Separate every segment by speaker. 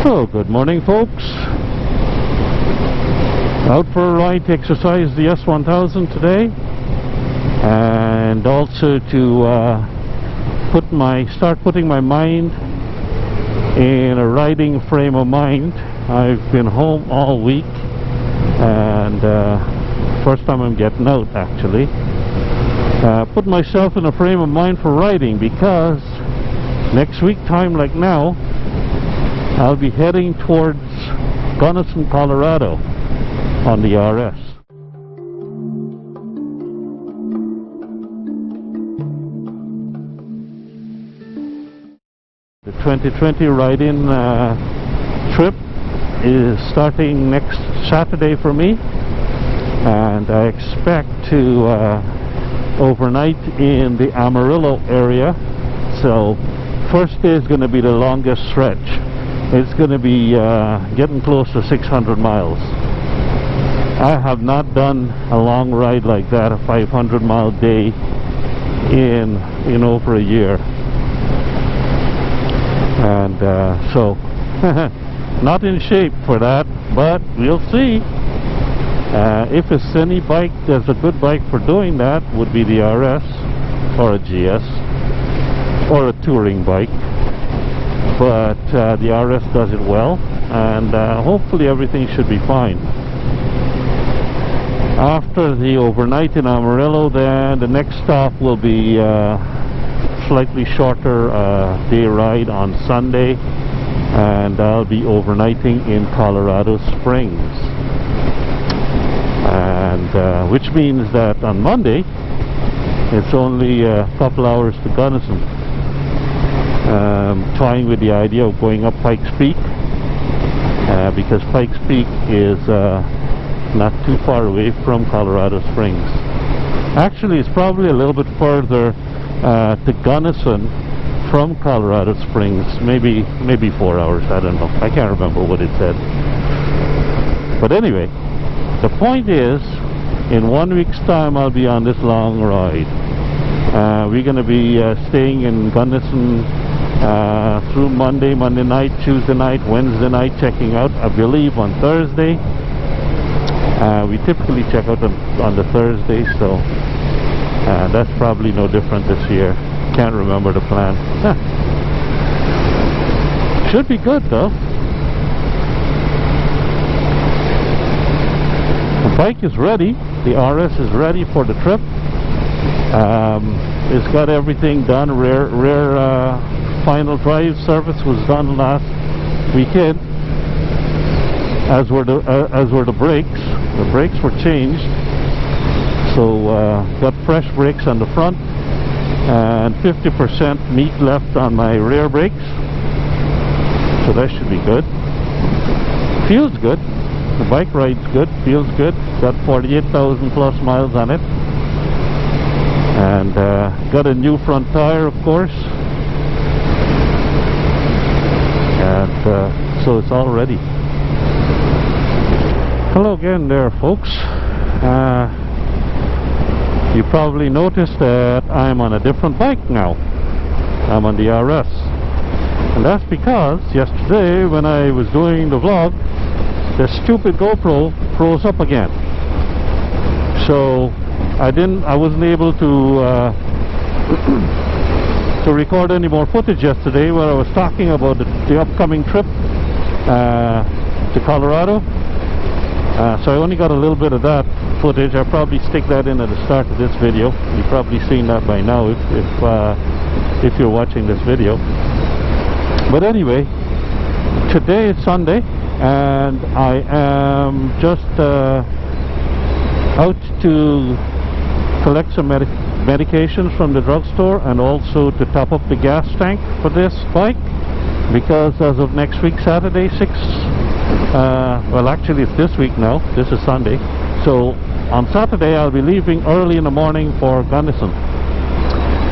Speaker 1: So, good morning, folks. Out for a ride to exercise the S1000 today, and also to start putting my mind in a riding frame of mind. I've been home all week, and first time I'm getting out, actually. Put myself in a frame of mind for riding, because next week time like now I'll be heading towards Gunnison, Colorado on the RS. The 2020 ride-in trip is starting next Saturday for me, and I expect to overnight in the Amarillo area. So first day is going to be the longest stretch. It's going to be getting close to 600 miles. I have not done a long ride like that, a 500-mile day in over a year, and so not in shape for that, but we'll see. If it's any bike, there's a good bike for doing that, would be the RS or a GS or a touring bike. But the RS does it well, and hopefully everything should be fine. After the overnight in Amarillo, then the next stop will be slightly shorter day ride on Sunday, and I'll be overnighting in Colorado Springs, and which means that on Monday it's only a couple hours to Gunnison. Toying with the idea of going up Pikes Peak, because Pikes Peak is not too far away from Colorado Springs. Actually, it's probably a little bit further to Gunnison from Colorado Springs, maybe 4 hours, I don't know, I can't remember what it said. But anyway, the point is, in 1 week's time I'll be on this long ride. We're going to be staying in Gunnison through Monday night, Tuesday night, Wednesday night, checking out, I believe, on Thursday. We typically check out on the Thursday, so that's probably no different this year. Can't remember the plan. Should be good though. The bike is ready. The RS is ready for the trip. It's got everything done. Rear final drive service was done last weekend, as were the brakes. The brakes were changed, so got fresh brakes on the front and 50% meat left on my rear brakes, so that should be good. Feels good. The bike rides good, feels good. Got 48,000 plus miles on it, and got a new front tire, of course, and so it's all ready. Hello again there, folks. You probably noticed that I'm on a different bike now. I'm on the RS, and that's because yesterday when I was doing the vlog, the stupid GoPro froze up again. So I wasn't able to to record any more footage yesterday, where I was talking about the upcoming trip to Colorado. So I only got a little bit of that footage. I'll probably stick that in at the start of this video. You've probably seen that by now if you're watching this video. But anyway, today is Sunday, and I am just out to collect some medications from the drugstore, and also to top up the gas tank for this bike, because as of next week, Saturday, well, actually it's this week now, this is Sunday, so on Saturday I'll be leaving early in the morning for Gunnison,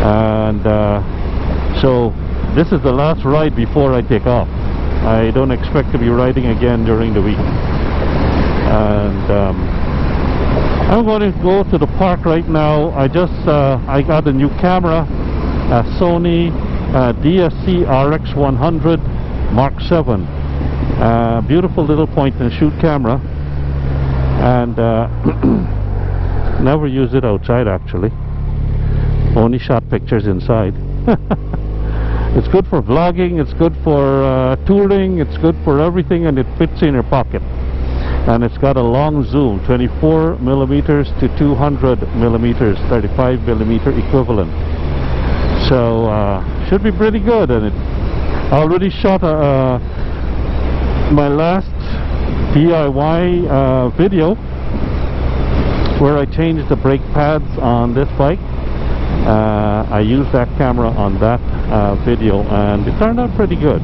Speaker 1: and so this is the last ride before I take off. I don't expect to be riding again during the week, and I'm going to go to the park right now. I got a new camera, a Sony DSC RX100 Mark 7. Beautiful little point and shoot camera, and never used it outside actually. Only shot pictures inside. It's good for vlogging, it's good for touring, it's good for everything, and it fits in your pocket. And it's got a long zoom, 24 millimeters to 200 millimeters, 35 millimeter equivalent. So should be pretty good. And I already shot my last DIY video where I changed the brake pads on this bike. I used that camera on that video, and it turned out pretty good.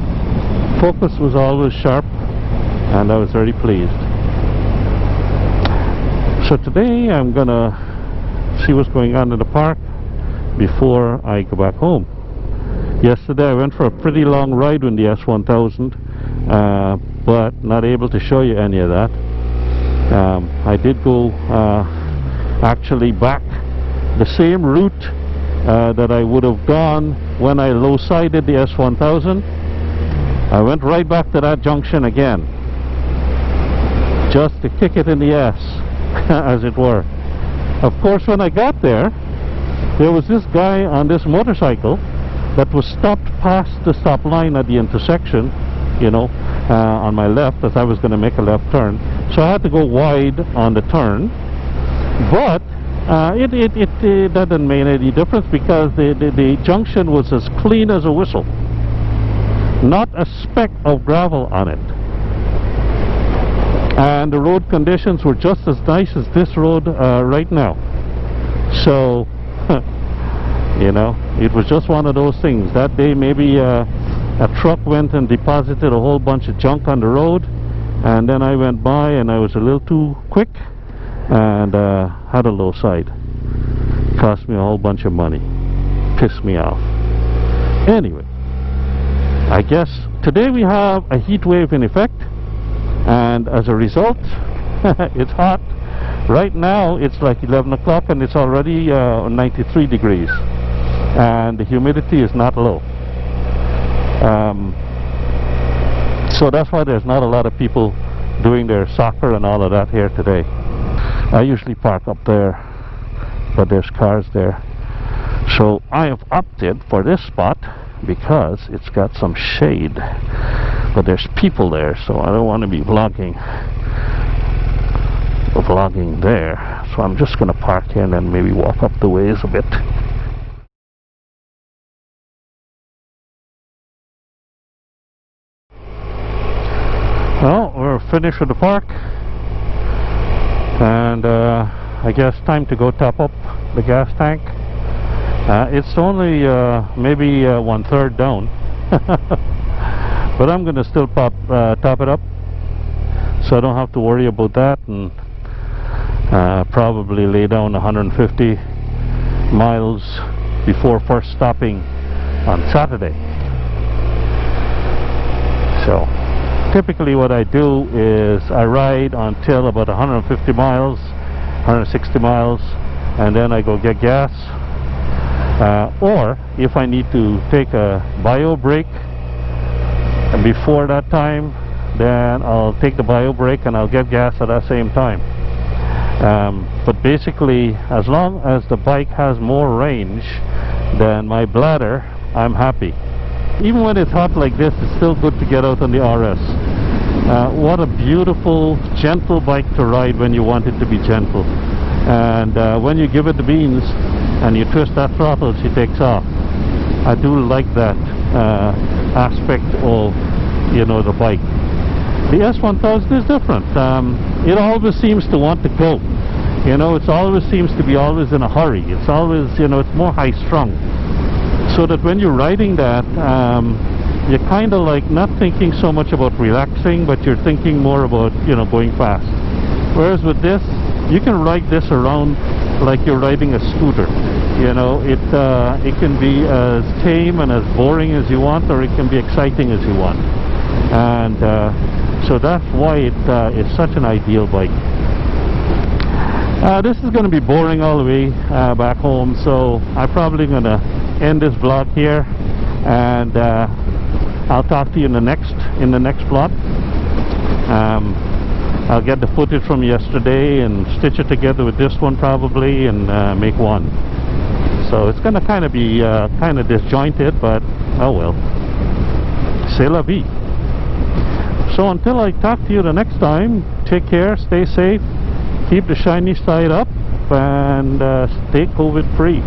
Speaker 1: Focus was always sharp, and I was very pleased. So today I'm gonna see what's going on in the park before I go back home. Yesterday I went for a pretty long ride with the S1000, but not able to show you any of that. I did go actually back the same route that I would have gone when I low-sided the S1000. I went right back to that junction again, just to kick it in the ass, as it were. Of course, when I got there was this guy on this motorcycle that was stopped past the stop line at the intersection, you know, on my left, as I was going to make a left turn. So I had to go wide on the turn, but it doesn't make any difference, because the junction was as clean as a whistle. Not a speck of gravel on it. And the road conditions were just as nice as this road right now. So, you know, it was just one of those things. That day maybe a truck went and deposited a whole bunch of junk on the road, and then I went by and I was a little too quick and had a low side. Cost me a whole bunch of money. Pissed me off. Anyway, I guess today we have a heat wave in effect, and as a result it's hot. Right now it's like 11 o'clock and it's already 93 degrees, and the humidity is not low. So that's why there's not a lot of people doing their soccer and all of that here today. I usually park up there, but there's cars there. So I have opted for this spot because it's got some shade, but there's people there, so I don't want to be vlogging there. So I'm just going to park here and then maybe walk up the ways a bit. Well, we're finished with the park, and I guess time to go top up the gas tank. It's only maybe 1/3 down, but I'm gonna still top it up, so I don't have to worry about that, and probably lay down 150 miles before first stopping on Saturday. So typically what I do is I ride until about 150 miles, 160 miles, and then I go get gas. Or if I need to take a bio break before that time, then I'll take the bio break and I'll get gas at that same time. But basically, as long as the bike has more range than my bladder, I'm happy. Even when it's hot like this, it's still good to get out on the RS. What a beautiful, gentle bike to ride when you want it to be gentle. And when you give it the beans and you twist that throttle, she takes off. I do like that aspect of, you know, the bike. The S1000 is different. It always seems to want to go. You know, it always seems to be always in a hurry. It's always, you know, it's more high-strung. So that when you're riding that, you're kind of like not thinking so much about relaxing, but you're thinking more about, you know, going fast. Whereas with this, you can ride this around like you're riding a scooter. You know, it can be as tame and as boring as you want, or it can be exciting as you want. And so that's why it is such an ideal bike. This is going to be boring all the way back home, so I'm probably going to end this vlog here, and I'll talk to you in the next vlog. I'll get the footage from yesterday and stitch it together with this one probably and make one. So it's gonna kind of be kind of disjointed, but oh well, c'est la vie. So until I talk to you the next time, take care, stay safe, keep the shiny side up, and stay COVID free.